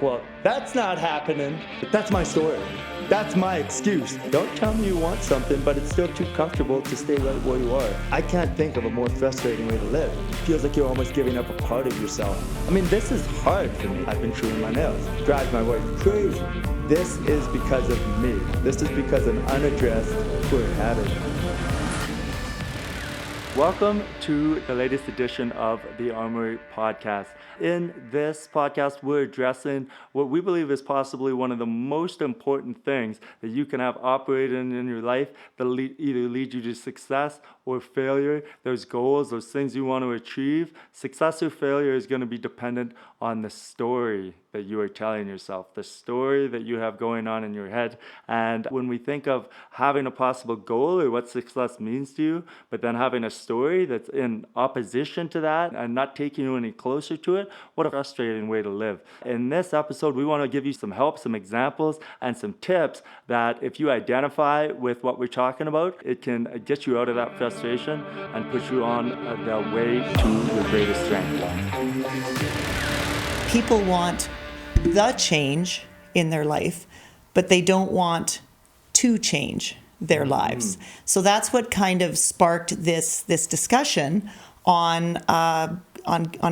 Well, that's not happening. But that's my story. That's my excuse. Don't tell me you want something, but it's still too comfortable to stay right where you are. I can't think of a more frustrating way to live. It feels like you're almost giving up a part of yourself. I mean, this is hard for me. I've been chewing my nails. Drives my wife crazy. This is because of me. This is because of an unaddressed poor habit. Welcome to the latest edition of the Armoury Podcast. In this podcast, we're addressing what we believe is possibly one of the most important things that you can have operating in your life that either lead you to success or failure. Those goals, those things you want to achieve. Success or failure is going to be dependent on the story that you are telling yourself, the story that you have going on in your head. And when we think of having a possible goal or what success means to you, but then having a story that's in opposition to that and not taking you any closer to it, what a frustrating way to live. In this episode, we want to give you some help, some examples, and some tips that if you identify with what we're talking about, it can get you out of that frustration and put you on the way to your greatest strength. People want the change in their life, but they don't want to change their lives. So that's what kind of sparked this discussion on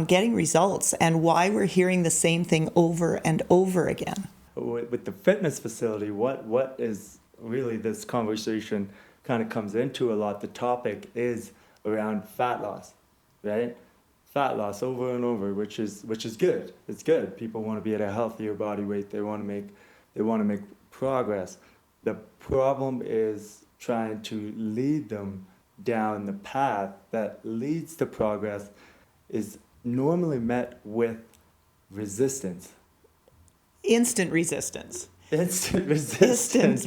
getting results and why we're hearing the same thing over and over again. With the fitness facility, what is really this conversation kind of comes into a lot. The topic is around fat loss, right? Fat loss over and over, which is good. It's good. People want to be at a healthier body weight. They want to make progress. The problem is trying to lead them down the path that leads to progress is normally met with resistance. Instant resistance. Instant resistance.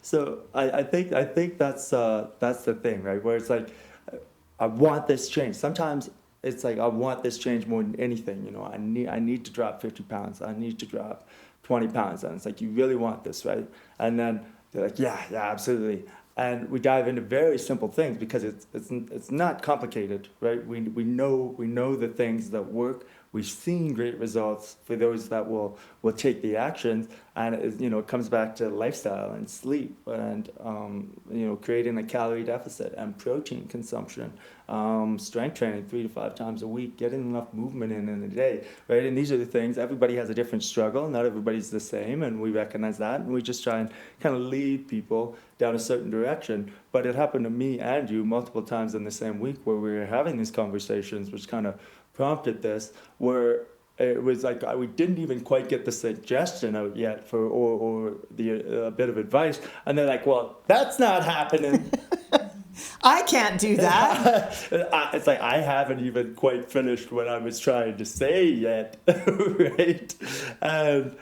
So I think that's the thing, right? Where it's like, I want this change. Sometimes it's like I want this change more than anything. You know, I need to drop 50 pounds. I need to drop 20 pounds. And it's like, you really want this, right? And then they're like, yeah, absolutely. And we dive into very simple things because it's not complicated, right? We know the things that work. We've seen great results for those that will take the actions, and it comes back to lifestyle and sleep and creating a calorie deficit and protein consumption, strength training 3 to 5 times a week, getting enough movement in a day, right? And these are the things. Everybody has a different struggle. Not everybody's the same, and we recognize that, and we just try and kind of lead people down a certain direction. But it happened to me and you multiple times in the same week where we were having these conversations, which kind of prompted this, where it was like we didn't even quite get the suggestion out yet or a bit of advice, and they're like, well, that's not happening. I can't do that. It's like I haven't even quite finished what I was trying to say yet, right? And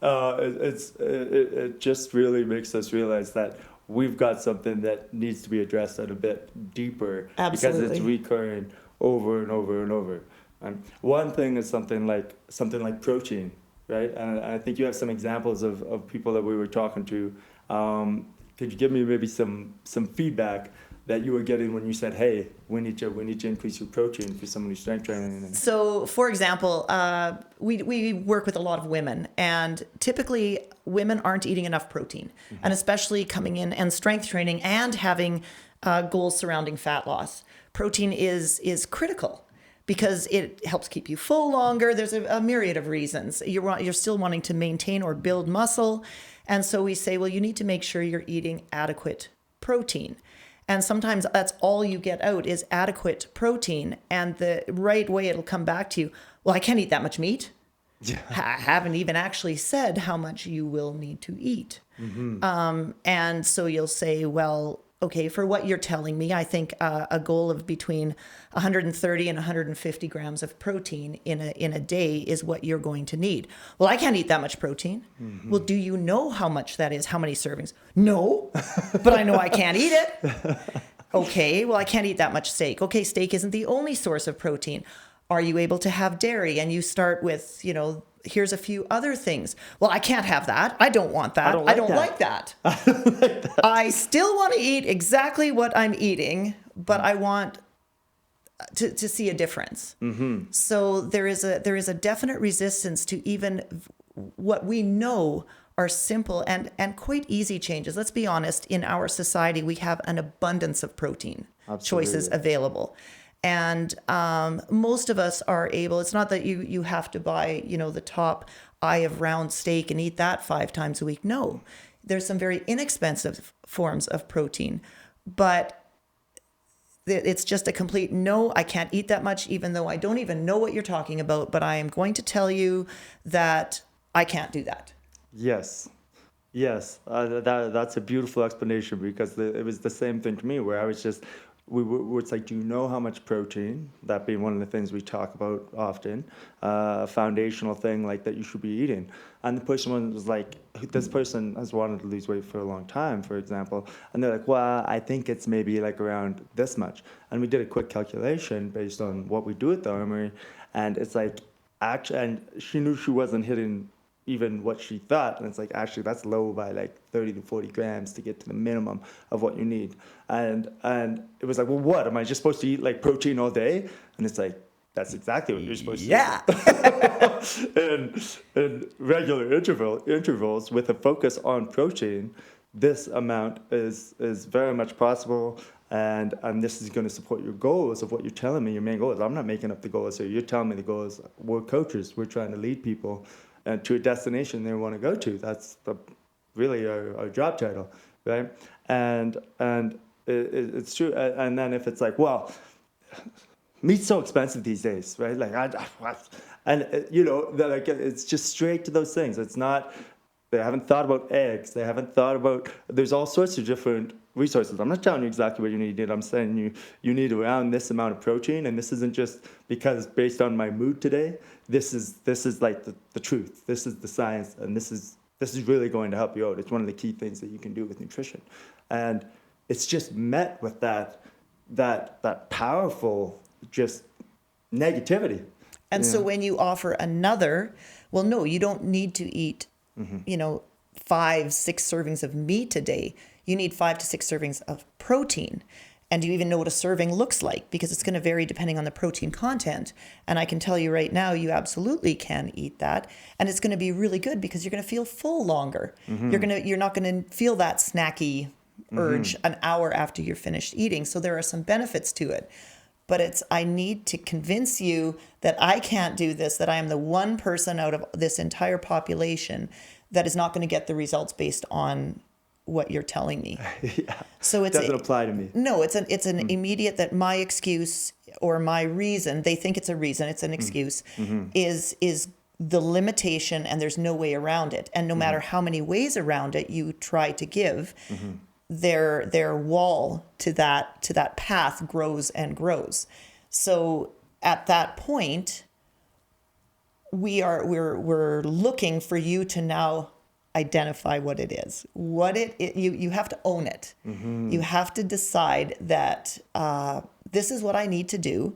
it just really makes us realize that we've got something that needs to be addressed at a bit deeper. Absolutely. Because it's recurring over and over and over. And one thing is something like protein, right? And I think you have some examples of people that we were talking to. Could you give me maybe some feedback that you were getting when you said, hey, we need to increase your protein for someone who's strength training? So, for example, we work with a lot of women, and typically women aren't eating enough protein, and especially coming in and strength training and having goals surrounding fat loss. Protein is critical because it helps keep you full longer. There's a myriad of reasons. You're still wanting to maintain or build muscle. And so we say, well, you need to make sure you're eating adequate protein. And sometimes that's all you get out is adequate protein. And the right way it'll come back to you, well, I can't eat that much meat. Yeah. I haven't even actually said how much you will need to eat. And so you'll say, well, okay, for what you're telling me, I think a goal of between 130 and 150 grams of protein in a day is what you're going to need. Well, I can't eat that much protein. Well, do you know how much that is? How many servings? No, but I know I can't eat it. Okay, well, I can't eat that much steak. Okay, steak isn't the only source of protein. Are you able to have dairy? And you start with, here's a few other things. Well, I can't have that. I don't want that. I don't like that. I still want to eat exactly what I'm eating, but I want to see a difference. So there is a definite resistance to even what we know are simple and quite easy changes. Let's be honest, in our society, we have an abundance of protein choices available. And most of us are able, it's not that you have to buy, the top eye of round steak and eat that 5 times a week. No, there's some very inexpensive forms of protein, but it's just a complete no, I can't eat that much, even though I don't even know what you're talking about, but I am going to tell you that I can't do that. Yes. That's a beautiful explanation, because it was the same thing to me, where I was just, it's like, do you know how much protein, that being one of the things we talk about often, a foundational thing like that you should be eating. And the person was like, this person has wanted to lose weight for a long time, for example, and they're like, well, I think it's maybe like around this much. And we did a quick calculation based on what we do at the Armoury, and it's like, actually, and she knew she wasn't hitting even what she thought, and it's like, actually that's low by like 30 to 40 grams to get to the minimum of what you need. And it was like, well, what, am I just supposed to eat like protein all day? And it's like, that's exactly what you're supposed to do. in regular intervals with a focus on protein, this amount is very much possible. And this is going to support your goals of what you're telling me your main goals. I'm not making up the goals here. You're telling me the goals. We're coaches. We're trying to lead people to a destination they want to go to. That's really our job title, right? And it's true. And then if it's like, well, meat's so expensive these days, right? Like, it's just straight to those things. It's not, they haven't thought about eggs. They haven't thought about, there's all sorts of different resources. I'm not telling you exactly what you need. I'm saying you need around this amount of protein, and this isn't just because based on my mood today. This is like the truth. This is the science, and this is really going to help you out. It's one of the key things that you can do with nutrition, and it's just met with that powerful just negativity. And so when you offer another, well, no, you don't need to eat, 5-6 servings of meat a day. You need 5 to 6 servings of protein. And do you even know what a serving looks like? Because it's going to vary depending on the protein content. And I can tell you right now, you absolutely can eat that. And it's going to be really good because you're going to feel full longer. You're not going to feel that snacky urge an hour after you're finished eating. So there are some benefits to it. But I need to convince you that I can't do this, that I am the one person out of this entire population that is not going to get the results based on what you're telling me. Yeah. So it doesn't apply to me. No, it's an immediate that my excuse or my reason, they think it's a reason, it's an excuse, is the limitation, and there's no way around it. And no matter how many ways around it you try to give, their wall to that path grows and grows. So at that point, we're looking for you to now identify what it is. You have to own it. You have to decide that this is what I need to do,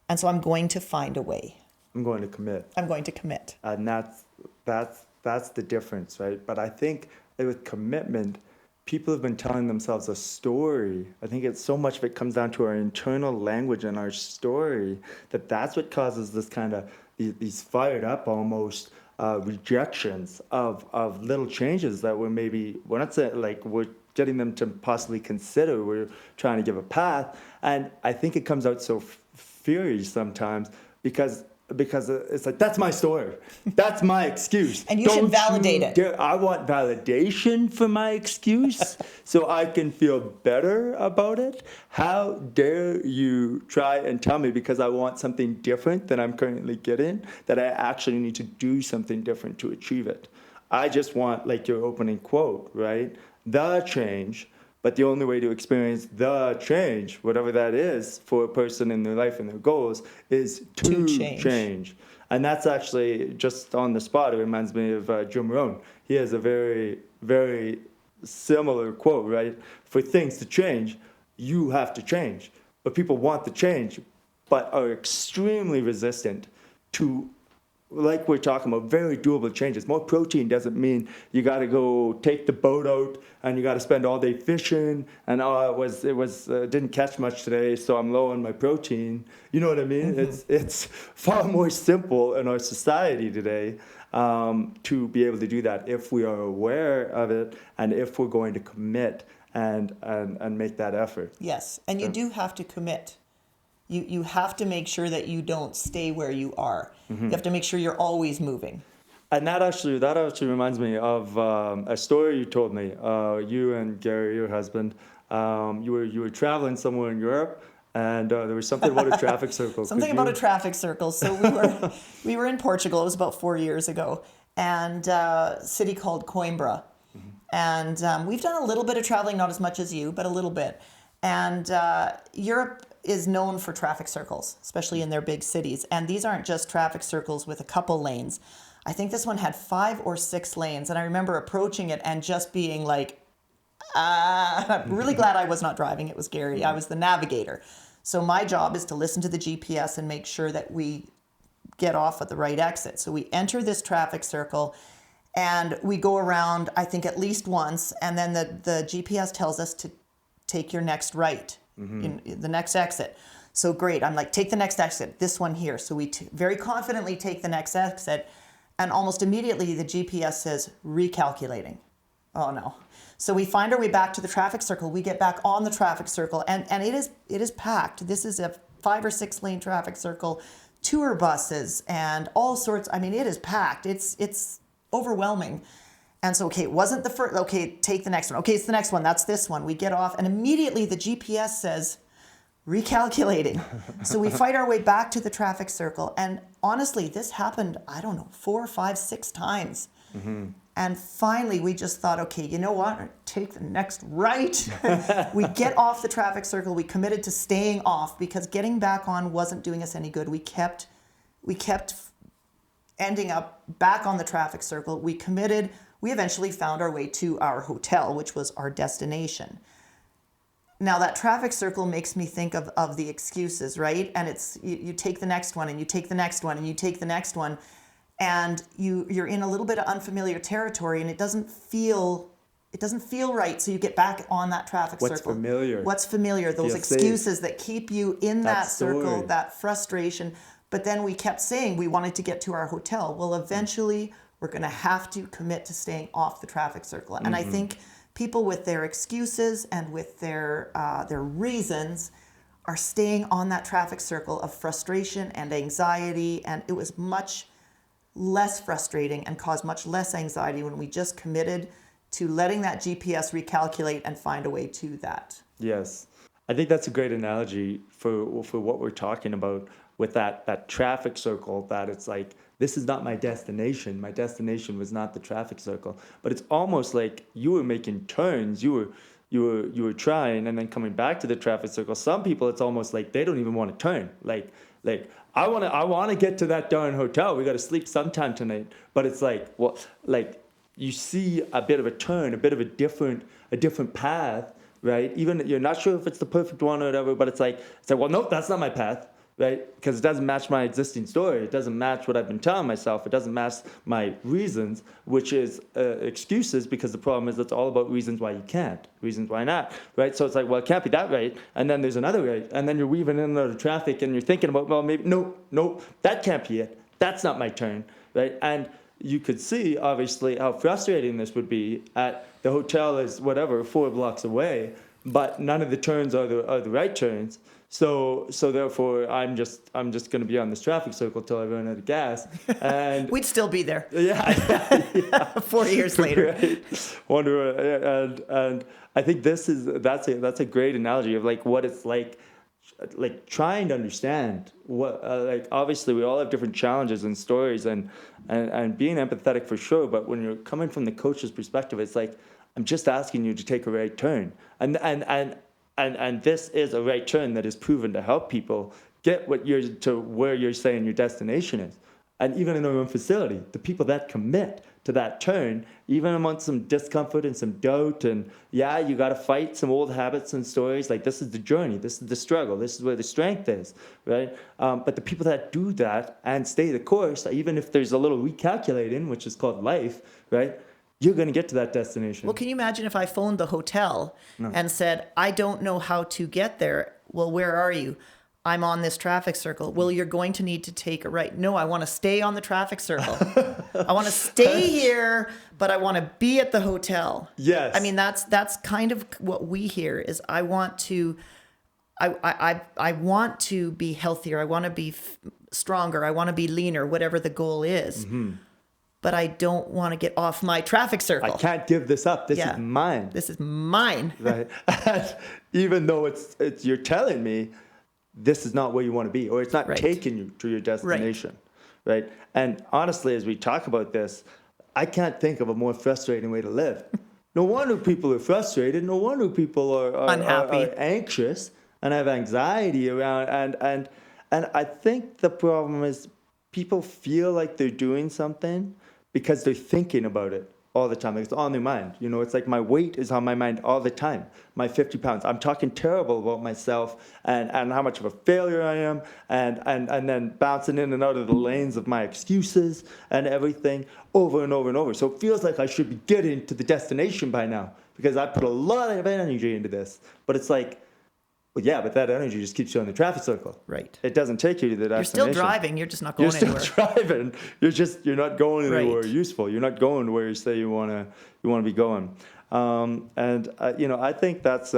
and so I'm going to find a way. I'm going to commit. And that's the difference, right? But I think with commitment, people have been telling themselves a story. I think it's so much of it comes down to our internal language and our story, that's what causes this kind of these fired up almost rejections of little changes that we're not saying like we're getting them to possibly consider. We're trying to give a path, and I think it comes out so furious sometimes because it's like, that's my story, that's my excuse, and you should validate it. I want validation for my excuse so I can feel better about it. How dare you try and tell me, because I want something different than I'm currently getting, that I actually need to do something different to achieve it. I just want, like your opening quote, right? The change. But the only way to experience the change, whatever that is, for a person in their life and their goals, is to change. And that's actually, just on the spot, it reminds me of Jim Rohn. He has a very, very similar quote, right? For things to change, you have to change. But people want the change, but are extremely resistant to like we're talking about, very doable changes. More protein doesn't mean you got to go take the boat out and you got to spend all day fishing and didn't catch much today, so I'm low on my protein. You know what I mean? Mm-hmm. It's far more simple in our society today to be able to do that if we are aware of it and if we're going to commit and make that effort. Yes, and you do have to commit. You have to make sure that you don't stay where you are. Mm-hmm. You have to make sure you're always moving. And that actually reminds me of a story you told me. You and Gary, your husband, you were traveling somewhere in Europe, and there was something about a traffic circle. A traffic circle. So we were in Portugal. It was about 4 years ago, and a city called Coimbra. Mm-hmm. And we've done a little bit of traveling, not as much as you, but a little bit. And Europe is known for traffic circles, especially in their big cities. And these aren't just traffic circles with a couple lanes. I think this one had 5 or 6 lanes. And I remember approaching it and just being like, really glad I was not driving. It was Gary. I was the navigator. So my job is to listen to the GPS and make sure that we get off at the right exit. So we enter this traffic circle and we go around, I think, at least once. And then the GPS tells us to take your next right. Mm-hmm. In the next exit. So great. I'm like, take the next exit, this one here. So we very confidently take the next exit, and almost immediately the GPS says recalculating. Oh no. So we find our way back to the traffic circle. We get back on the traffic circle, and it is packed. This is a 5 or 6 lane traffic circle, tour buses and all sorts. I mean, it is packed. It's overwhelming. And so, okay, it wasn't the first, okay, take the next one. Okay, it's the next one, that's this one. We get off, and immediately the GPS says, recalculating. So we fight our way back to the traffic circle. And honestly, this happened, 4, 5, 6 times. Mm-hmm. And finally, we just thought, okay, you know what? Take the next right. We get off the traffic circle. We committed to staying off because getting back on wasn't doing us any good. We kept ending up back on the traffic circle. We committed. We eventually found our way to our hotel, which was our destination. Now, that traffic circle makes me think of the excuses, right? And it's you take the next one, and you take the next one, and you take the next one, and you're in a little bit of unfamiliar territory, and it doesn't feel right. So you get back on that traffic circle. What's familiar? Those excuses that keep you in that circle, that frustration. But then we kept saying we wanted to get to our hotel. Well, eventually we're going to have to commit to staying off the traffic circle. And I think people with their excuses and with their reasons are staying on that traffic circle of frustration and anxiety. And it was much less frustrating and caused much less anxiety when we just committed to letting that GPS recalculate and find a way to that. Yes. I think that's a great analogy for what we're talking about with that traffic circle, that it's like, this is not my destination. My destination was not the traffic circle. But it's almost like you were making turns. You were trying and then coming back to the traffic circle. Some people, it's almost like they don't even want to turn. Like I want to get to that darn hotel. We got to sleep sometime tonight. But it's like, well, like you see a bit of a turn, a bit of a different path, right? Even you're not sure if it's the perfect one or whatever. But it's like, well, nope, that's not my path. Right? Because it doesn't match my existing story. It doesn't match what I've been telling myself. It doesn't match my reasons, which is excuses, because the problem is it's all about reasons why you can't, reasons why not, right? So it's like, well, it can't be that right. And then there's another right. And then you're weaving in and out of traffic and you're thinking about, well, maybe, no, that can't be it. That's not my turn, right? And you could see, obviously, how frustrating this would be at the hotel is, 4 blocks away, but none of the turns are the right turns. So therefore, I'm just going to be on this traffic circle till I run out of gas, and we'd still be there. Yeah. 4 years later. Right. Wonder, and I think that's a great analogy of like what it's like trying to understand what like obviously we all have different challenges and stories and being empathetic for sure, but when you're coming from the coach's perspective, it's like, I'm just asking you to take a right turn, and this is a right turn that is proven to help people get where you're saying your destination is. And even in our own facility, the people that commit to that turn, even amongst some discomfort and some doubt, and yeah, you got to fight some old habits and stories. Like, this is the journey, this is the struggle, this is where the strength is, right? But the people that do that and stay the course, even if there's a little recalculating, which is called life, right? You're going to get to that destination. Well, can you imagine if I phoned the hotel and said, I don't know how to get there? Well, where are you? I'm on this traffic circle. Well, you're going to need to take a right. No, I want to stay on the traffic circle. I want to stay here, but I want to be at the hotel. Yes. I mean, that's kind of what we hear is I want to be healthier. I want to be stronger. I want to be leaner, whatever the goal is. Mm-hmm. But I don't want to get off my traffic circle. I can't give this up. This is mine. This is mine. Right. Even though it's you're telling me this is not where you want to be, or it's not taking you to your destination, right? And honestly, as we talk about this, I can't think of a more frustrating way to live. No wonder people are frustrated. No wonder people are unhappy, are anxious, and have anxiety around. And I think the problem is people feel like they're doing something because they're thinking about it all the time. It's on their mind. You know, it's like my weight is on my mind all the time. My 50 pounds. I'm talking terrible about myself and how much of a failure I am, and then bouncing in and out of the lanes of my excuses and everything over and over and over. So it feels like I should be getting to the destination by now because I put a lot of energy into this. But it's like, well, yeah, but that energy just keeps you on the traffic circle. Right. It doesn't take you to the destination. You're still driving. You're just not going anywhere. You're still driving. You're not going anywhere useful. You're not going where you say you want to be going. I think that's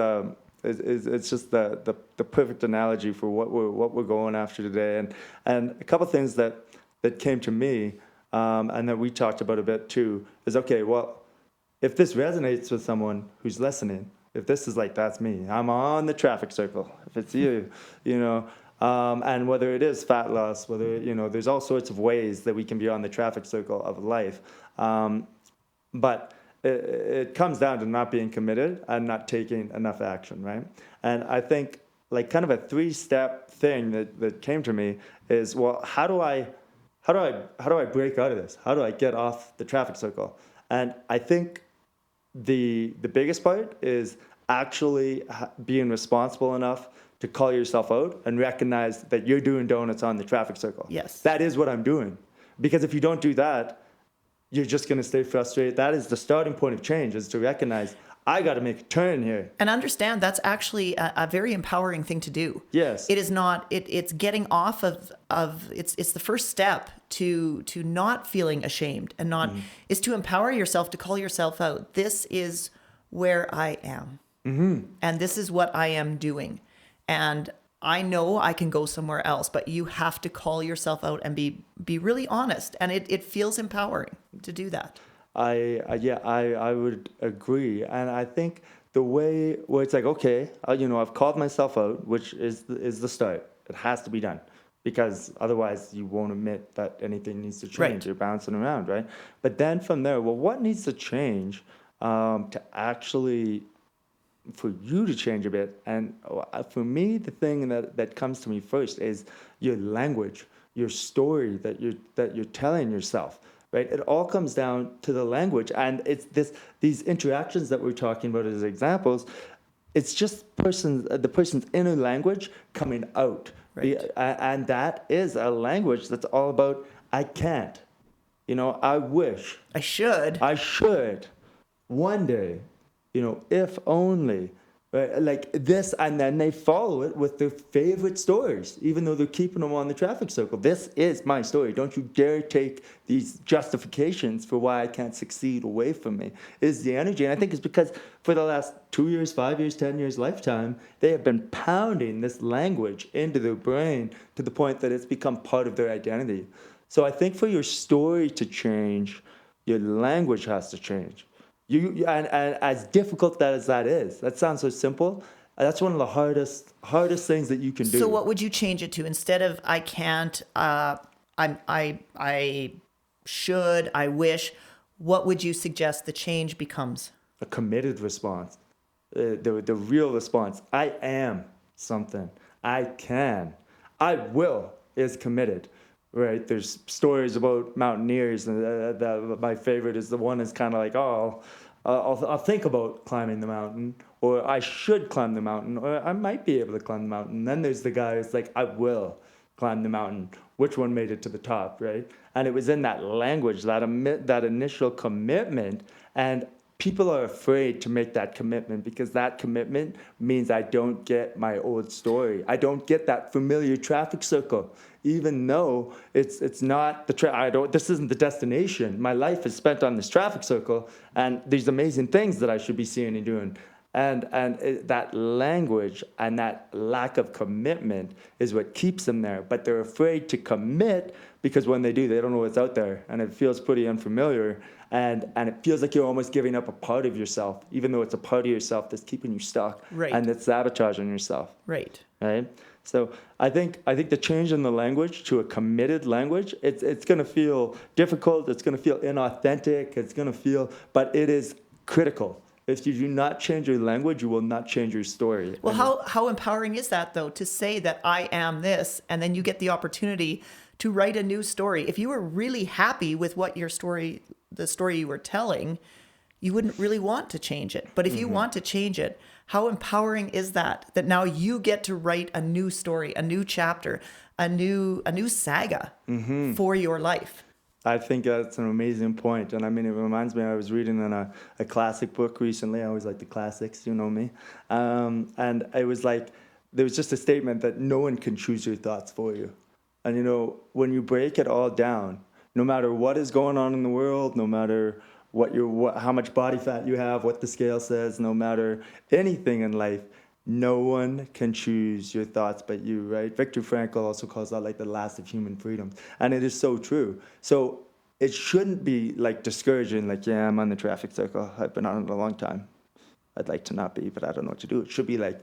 it's just the perfect analogy for what we're going after today. And a couple of things that came to me and that we talked about a bit too is, okay, well, if this resonates with someone who's listening. If this is like, that's me, I'm on the traffic circle. If it's you, and whether it is fat loss, whether, there's all sorts of ways that we can be on the traffic circle of life. But it comes down to not being committed and not taking enough action, right? And I think like kind of a 3-step thing that came to me is, well, how do I break out of this? How do I get off the traffic circle? And I think the biggest part is actually being responsible enough to call yourself out and recognize that you're doing donuts on the traffic circle. Yes. That is what I'm doing. Because if you don't do that, you're just going to stay frustrated. That is the starting point of change, is to recognize, I got to make a turn here. And understand that's actually a very empowering thing to do. Yes. It is not, it's getting off of it's the first step to not feeling ashamed and not, is to empower yourself to call yourself out. This is where I am. Mm-hmm. And this is what I am doing. And I know I can go somewhere else, but you have to call yourself out and be really honest. And it feels empowering to do that. I would agree. And I think the way where it's like, okay, I've called myself out, which is the start. It has to be done, because otherwise you won't admit that anything needs to change. Right. You're bouncing around, right? But then from there, well, what needs to change to actually for you to change a bit? And for me, the thing that comes to me first is your language, your story that you're telling yourself. Right, it all comes down to the language, and it's these interactions that we're talking about as examples. It's just the person's inner language coming out, right? And that is a language that's all about I can't, I wish, I should, one day, if only. Right? Like this, and then they follow it with their favorite stories, even though they're keeping them on the traffic circle. This is my story. Don't you dare take these justifications for why I can't succeed away from me, is the energy. And I think it's because for the last 2 years, 5 years, 10 years lifetime, they have been pounding this language into their brain to the point that it's become part of their identity. So I think for your story to change, your language has to change. And as difficult that is, that sounds so simple. That's one of the hardest things that you can do. So what would you change it to? Instead of I can't, I should, I wish, what would you suggest the change becomes? A committed response. The real response. I am something. I can. I will is committed. right? There's stories about mountaineers, and my favorite is the one is kind of like, oh, I'll think about climbing the mountain, or I should climb the mountain, or I might be able to climb the mountain. And then there's the guy who's like, I will climb the mountain. Which one made it to the top, right? And it was in that language, that initial commitment, and people are afraid to make that commitment because that commitment means I don't get my old story. I don't get that familiar traffic circle, even though it's not this isn't the destination. My life is spent on this traffic circle, and there's amazing things that I should be seeing and doing. That language and that lack of commitment is what keeps them there. But they're afraid to commit because when they do, they don't know what's out there, and it feels pretty unfamiliar. And it feels like you're almost giving up a part of yourself, even though it's a part of yourself that's keeping you stuck, Right. and that's sabotaging yourself. Right. Right. So I think the change in the language to a committed language, it's going to feel difficult. It's going to feel inauthentic. It's going to feel, but it is critical. If you do not change your language, you will not change your story. Well, how empowering is that, though, to say that I am this, and then you get the opportunity to write a new story. If you were really happy with what the story you were telling, you wouldn't really want to change it. But if you want to change it, how empowering is that now you get to write a new story, a new chapter, a new saga for your life? I think that's an amazing point. And I mean, it reminds me, I was reading in a classic book recently. I always like the classics, you know me. And it was like, there was just a statement that no one can choose your thoughts for you. And, you know, when you break it all down, no matter what is going on in the world, no matter how much body fat you have, what the scale says, no matter anything in life, no one can choose your thoughts but you, right? Viktor Frankl also calls that like the last of human freedoms. And it is so true. So it shouldn't be like discouraging, like, yeah, I'm on the traffic circle. I've been on it a long time. I'd like to not be, but I don't know what to do. It should be like,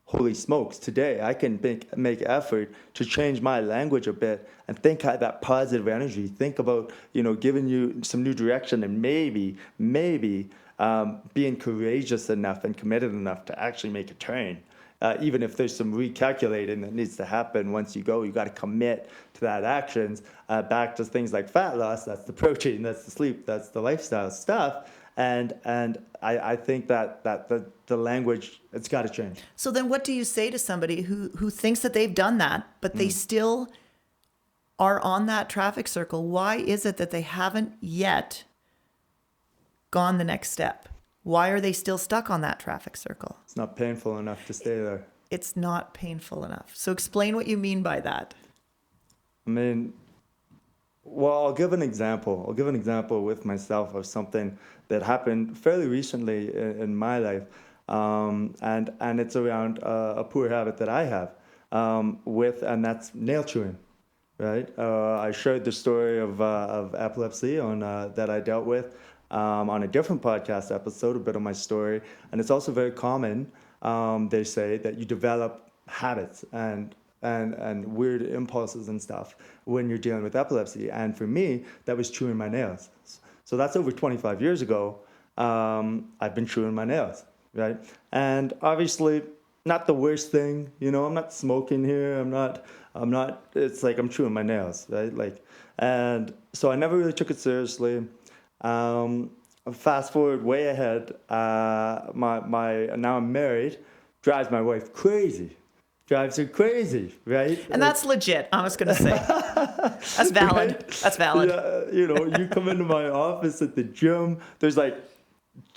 holy smokes, today I can make effort to change my language a bit and think that positive energy. Think about, you know, giving you some new direction and maybe being courageous enough and committed enough to actually make a turn. Even if there's some recalculating that needs to happen once you go, you got to commit to that actions. Back to things like fat loss, that's the protein, that's the sleep, that's the lifestyle stuff. And I think that the language, it's got to change. So then what do you say to somebody who thinks that they've done that, but they still are on that traffic circle? Why is it that they haven't yet gone the next step? Why are they still stuck on that traffic circle? It's not painful enough to stay there. It's not painful enough. So explain what you mean by that. I mean, well, I'll give an example. I'll give an example with myself of something that happened fairly recently in my life. And it's around a poor habit that I have and that's nail chewing, right? I shared the story of epilepsy that I dealt with on a different podcast episode, a bit of my story. And it's also very common, they say, that you develop habits and weird impulses and stuff when you're dealing with epilepsy. And for me, that was chewing my nails. So that's over 25 years ago. I've been chewing my nails, right? And obviously, not the worst thing, you know. I'm not smoking here. I'm not. It's like I'm chewing my nails, right? Like, and so I never really took it seriously. Fast forward way ahead. Now I'm married. Drives my wife crazy. Drives her crazy, right? And that's legit, I was going to say. That's valid. Right? That's valid. Yeah, you know, you come into my office at the gym, there's like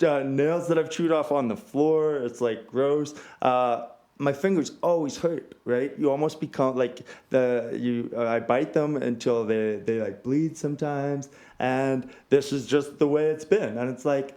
nails that I've chewed off on the floor. It's like gross. My fingers always hurt, right? You almost become like I bite them until they like bleed sometimes. And this is just the way it's been. And it's like,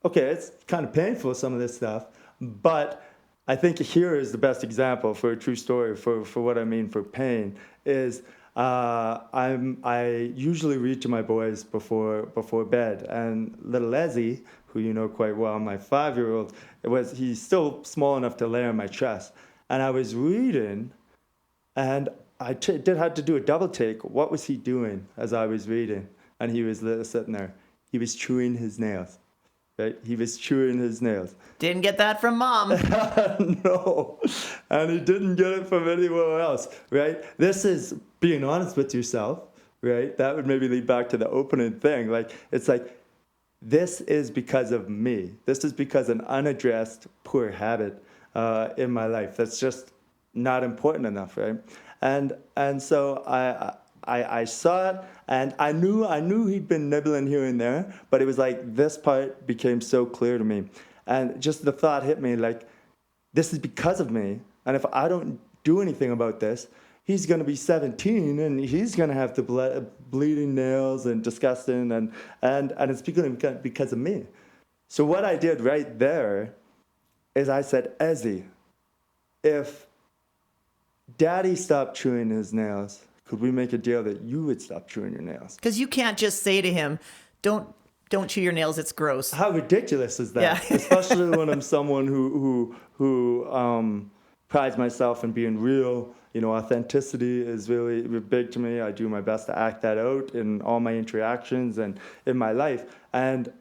okay, it's kind of painful, some of this stuff, but I think here is the best example for a true story for what I mean for pain is I usually read to my boys before bed, and little Ezzy, who you know quite well, my 5-year-old, he's still small enough to lay on my chest, and I was reading, and I had to do a double take. What was he doing as I was reading? And he was sitting there. He was chewing his nails. right? He was chewing his nails. Didn't get that from mom. No, and he didn't get it from anywhere else, right? This is being honest with yourself, right? That would maybe lead back to the opening thing. Like, it's like, this is because of me. This is because an unaddressed poor habit in my life that's just not important enough, right? And so I saw it, and I knew he'd been nibbling here and there, but it was like this part became so clear to me. And just the thought hit me, like, this is because of me. And if I don't do anything about this, he's going to be 17 and he's going to have the bleeding nails and disgusting. And it's because of me. So what I did right there is I said, Ezzy, if Daddy stopped chewing his nails, could we make a deal that you would stop chewing your nails? Because you can't just say to him, don't chew your nails, it's gross. How ridiculous is that? Yeah. Especially when I'm someone who prides myself in being real. You know, authenticity is really big to me. I do my best to act that out in all my interactions and in my life. And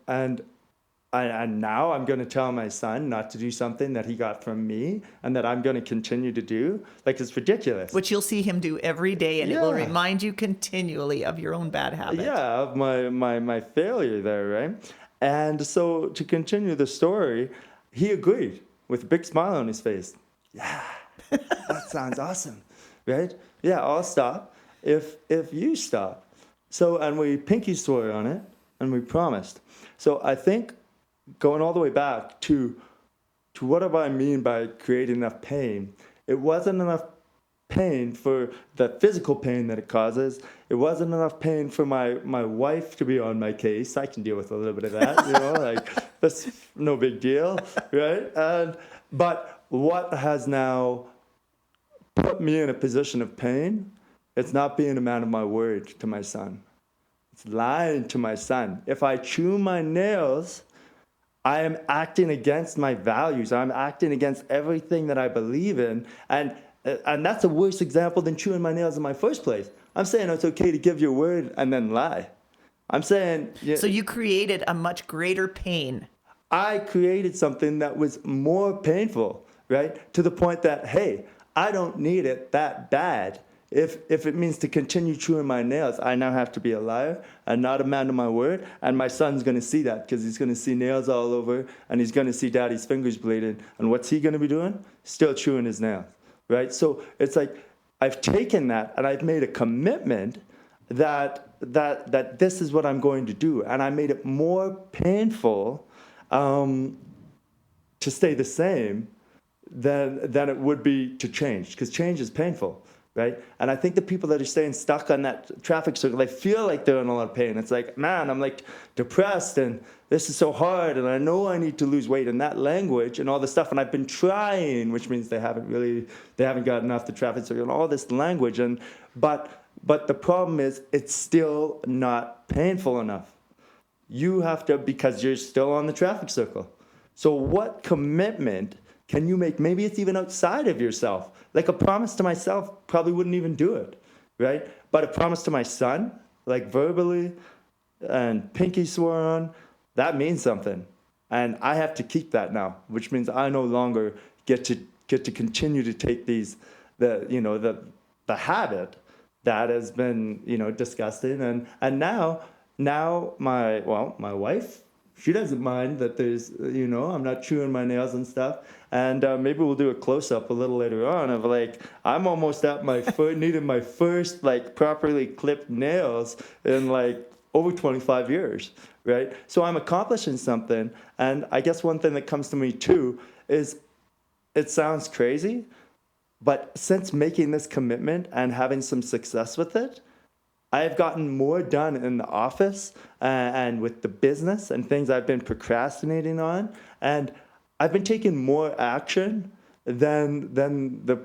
now I'm going to tell my son not to do something that he got from me and that I'm going to continue to do. Like, it's ridiculous. Which you'll see him do every day, and Yeah. it will remind you continually of your own bad habit. Yeah, of my failure there, right? And so to continue the story, he agreed with a big smile on his face. Yeah, that sounds awesome, right? Yeah, I'll stop if you stop. So, and we pinky swore on it, and we promised. So I think going all the way back to what do I mean by creating enough pain, it wasn't enough pain for the physical pain that it causes. It wasn't enough pain for my wife to be on my case. I can deal with a little bit of that, you know, like, that's no big deal, right? But what has now put me in a position of pain, it's not being a man of my word to my son. It's lying to my son. If I chew my nails, I am acting against my values. I'm acting against everything that I believe in. And that's a worse example than chewing my nails in my first place. I'm saying it's okay to give your word and then lie. I'm saying... So you created a much greater pain. I created something that was more painful, right? To the point that, hey, I don't need it that bad. If it means to continue chewing my nails, I now have to be a liar and not a man of my word. And my son's going to see that because he's going to see nails all over and he's going to see daddy's fingers bleeding. And what's he going to be doing? Still chewing his nails, right? So it's like I've taken that and I've made a commitment that this is what I'm going to do. And I made it more painful to stay the same than it would be to change, because change is painful, right? And I think the people that are staying stuck on that traffic circle, they feel like they're in a lot of pain. It's like, man, I'm like depressed and this is so hard and I know I need to lose weight, and that language and all this stuff. And I've been trying, which means they haven't gotten off the traffic circle and all this language. But the problem is it's still not painful enough. You have to, because you're still on the traffic circle. So what commitment can you make? Maybe it's even outside of yourself. Like a promise to myself probably wouldn't even do it, right? But a promise to my son, like verbally and pinky swore on, that means something. And I have to keep that now, which means I no longer get to continue to take the habit that has been, disgusting. And now my wife, she doesn't mind that there's, I'm not chewing my nails and stuff. And maybe we'll do a close-up a little later on of, like, I'm almost at my needing my first, like, properly clipped nails in, like, over 25 years, right? So I'm accomplishing something. And I guess one thing that comes to me, too, is it sounds crazy, but since making this commitment and having some success with it, I've gotten more done in the office and with the business and things I've been procrastinating on. And I've been taking more action than the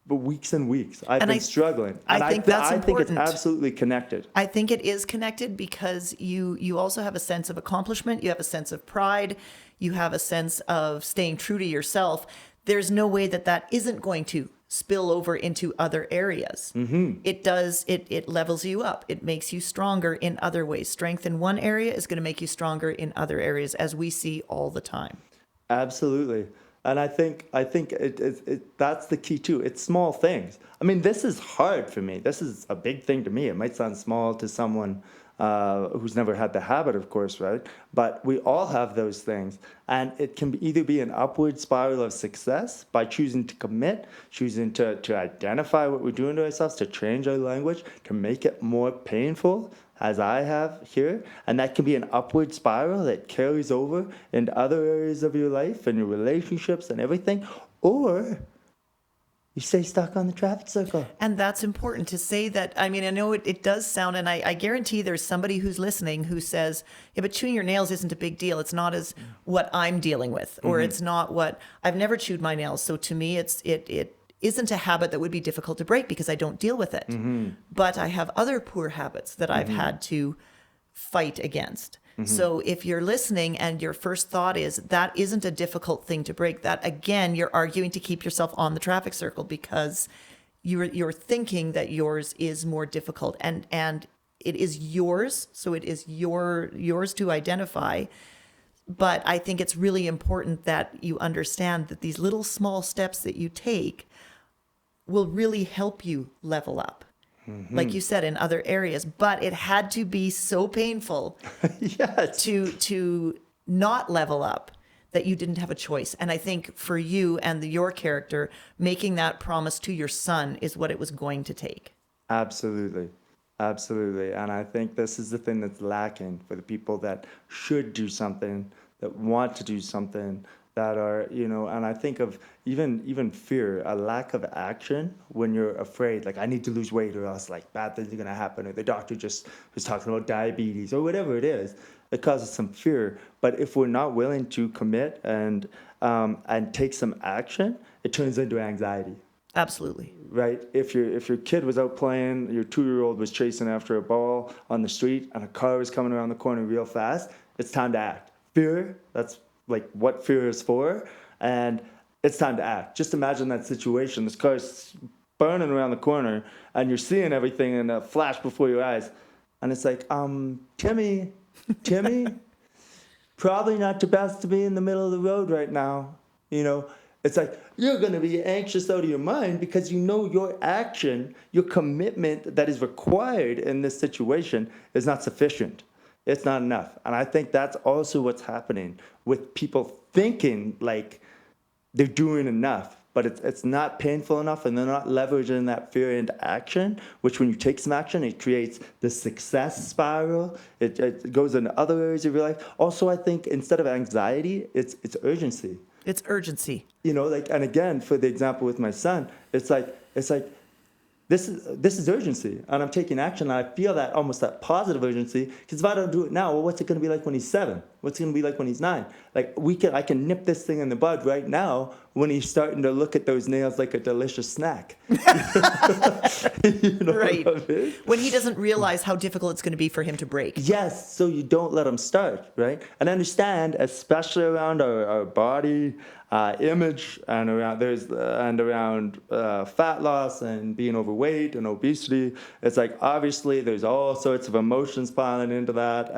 weeks and weeks. I've been struggling. And I think that's important. I think it's important. absolutely connected. I think it is connected because you also have a sense of accomplishment. You have a sense of pride. You have a sense of staying true to yourself. There's no way that isn't going to spill over into other areas. It does, it levels you up. It makes you stronger in other ways. Strength in one area is going to make you stronger in other areas, as we see all the time. Absolutely. And I think that's the key too. It's small things. I mean, this is hard for me. This is a big thing to me. It might sound small to someone who's never had the habit, of course, right? But we all have those things. And it can either be an upward spiral of success by choosing to commit, choosing to identify what we're doing to ourselves, to change our language, to make it more painful, as I have here. And that can be an upward spiral that carries over into other areas of your life and your relationships and everything. Or you stay stuck on the traffic circle. And that's important to say that. I mean, I know it does sound, and I guarantee there's somebody who's listening who says, yeah, but chewing your nails isn't a big deal. It's not as what I'm dealing with, or it's not what, I've never chewed my nails. So to me, it isn't a habit that would be difficult to break because I don't deal with it. But I have other poor habits that I've had to fight against. So if you're listening and your first thought is that isn't a difficult thing to break, that again, you're arguing to keep yourself on the traffic circle because you're thinking that yours is more difficult, and it is yours. So it is yours to identify. But I think it's really important that you understand that these little small steps that you take will really help you level up. Like you said, in other areas, but it had to be so painful Yes. to not level up that you didn't have a choice. And I think for you and your character, making that promise to your son is what it was going to take. Absolutely. Absolutely. And I think this is the thing that's lacking for the people that should do something, that want to do something, that are, and I think of even fear, a lack of action when you're afraid, like I need to lose weight or else like bad things are going to happen, or the doctor just was talking about diabetes or whatever it is. It causes some fear. But if we're not willing to commit and take some action, it turns into anxiety. Absolutely. Right? If your kid was out playing, your 2-year-old was chasing after a ball on the street and a car was coming around the corner real fast, it's time to act. Fear, that's like what fear is for, and it's time to act. Just imagine that situation. This car's burning around the corner and you're seeing everything in a flash before your eyes, and it's like, Timmy, probably not the best to be in the middle of the road right now. It's like you're going to be anxious out of your mind because your action, your commitment that is required in this situation is not sufficient. It's not enough. And I think that's also what's happening with people thinking like they're doing enough, but it's not painful enough, and they're not leveraging that fear into action, which when you take some action, it creates the success spiral. It goes into other areas of your life. Also, I think instead of anxiety, it's urgency. It's urgency. And again, for the example with my son, it's like this is urgency, and I'm taking action, and I feel that almost that positive urgency, because if I don't do it now, well, what's it going to be like when he's 7? What's it going to be like when he's 9? Like I can nip this thing in the bud right now when he's starting to look at those nails like a delicious snack. Right. What I mean? When he doesn't realize how difficult it's going to be for him to break. Yes, so you don't let him start, right? And understand, especially around our body image and around fat loss and being overweight and obesity, it's like obviously there's all sorts of emotions piling into that,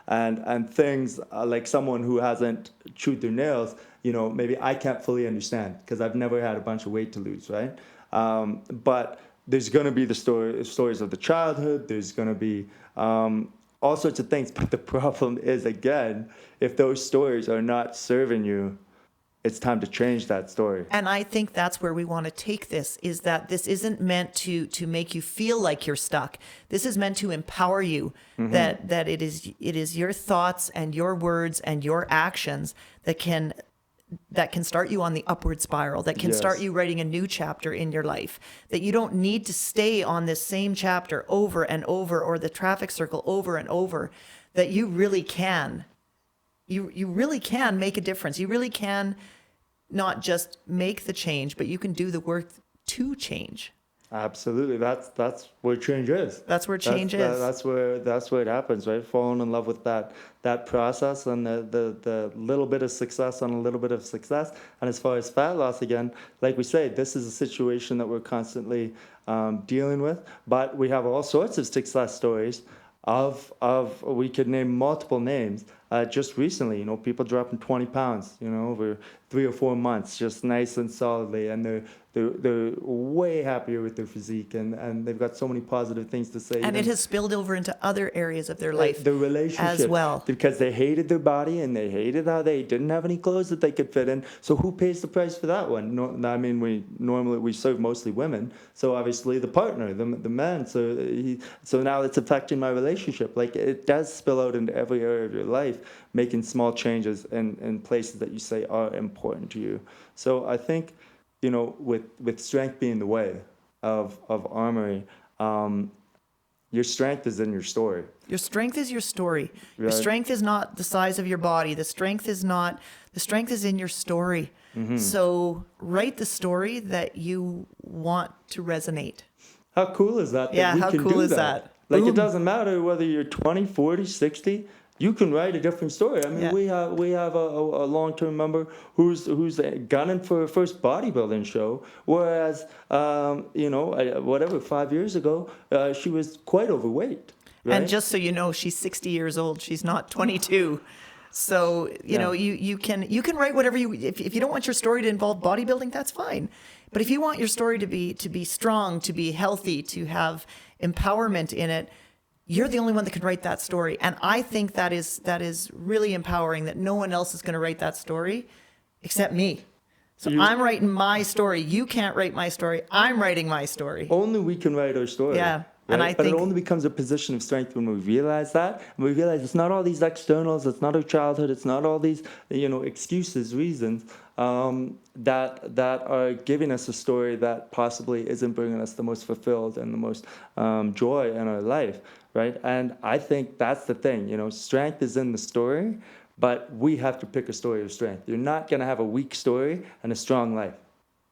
and things like someone who hasn't chewed their nails, maybe I can't fully understand because I've never had a bunch of weight to lose, right? But there's going to be the stories of the childhood. There's going to be all sorts of things. But the problem is, again, if those stories are not serving you, it's time to change that story. And I think that's where we want to take this, is that this isn't meant to make you feel like you're stuck. This is meant to empower you, that it is your thoughts and your words and your actions that can start you on the upward spiral, that can start you writing a new chapter in your life, that you don't need to stay on this same chapter over and over, or the traffic circle over and over, that you really can. You really can make a difference. You really can not just make the change, but you can do the work to change. Absolutely. That's where change is. That's where change is. That's where it happens, right? Falling in love with that process and the little bit of success on a little bit of success. And as far as fat loss, again, like we say, this is a situation that we're constantly dealing with. But we have all sorts of success stories of we could name multiple names. Just recently, people dropping 20 pounds, over 3 or 4 months, just nice and solidly, and they're way happier with their physique, and they've got so many positive things to say. And it has spilled over into other areas of their life, the relationship as well, because they hated their body and they hated how they didn't have any clothes that they could fit in. So who pays the price for that one? No, I mean, we serve mostly women, so obviously the partner, the man. So now it's affecting my relationship. Like, it does spill out into every area of your life, making small changes in places that you say are important to you. So I think, with strength being the way of Armoury, your strength is in your story. Your strength is your story. Right. Your strength is not the size of your body. The strength is in your story. Mm-hmm. So write the story that you want to resonate. How cool is that? Yeah, we how can cool do is that? Like, Boom. it doesn't matter whether you're 20, 40, 60. You can write a different story. I mean, Yeah. we have a long-term member who's gunning for her first bodybuilding show, whereas 5 years ago, she was quite overweight. Right? And just so you know, she's 60 years old. She's not 22. So, you can write whatever if you don't want your story to involve bodybuilding, that's fine. But if you want your story to be strong, to be healthy, to have empowerment in it, you're the only one that can write that story. And I think that is really empowering, that no one else is going to write that story except me. So I'm writing my story. You can't write my story. I'm writing my story. Only we can write our story. Yeah. Right? And I but think it only becomes a position of strength when we realize that. And we realize it's not all these externals, it's not our childhood, it's not all these excuses, reasons that are giving us a story that possibly isn't bringing us the most fulfilled and the most joy in our life, right? And I think that's the thing. Strength is in the story, but we have to pick a story of strength. You're not going to have a weak story and a strong life.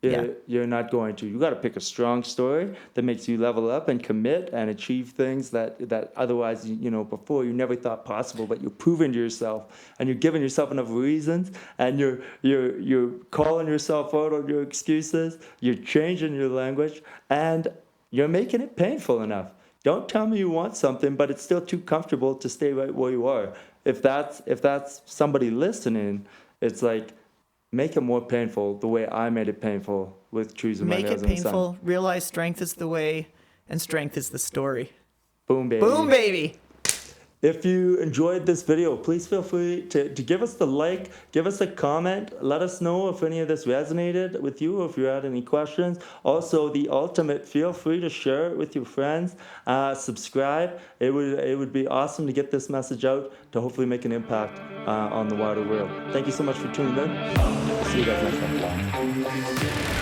You're not going to. You got to pick a strong story that makes you level up and commit and achieve things that otherwise, before you never thought possible. But you're proving to yourself, and you're giving yourself enough reasons, and you're calling yourself out on your excuses. You're changing your language, and you're making it painful enough. Don't tell me you want something, but it's still too comfortable to stay right where you are. If that's somebody listening, it's like, make it more painful the way I made it painful with choosing my nails in the sun. Make it painful. Realize strength is the way, and strength is the story. Boom, baby. Boom, baby. If you enjoyed this video, please feel free to give us the like, give us a comment. Let us know if any of this resonated with you, or if you had any questions. Also, the ultimate, feel free to share it with your friends. Subscribe. It would be awesome to get this message out to hopefully make an impact on the wider world. Thank you so much for tuning in. See you guys next time.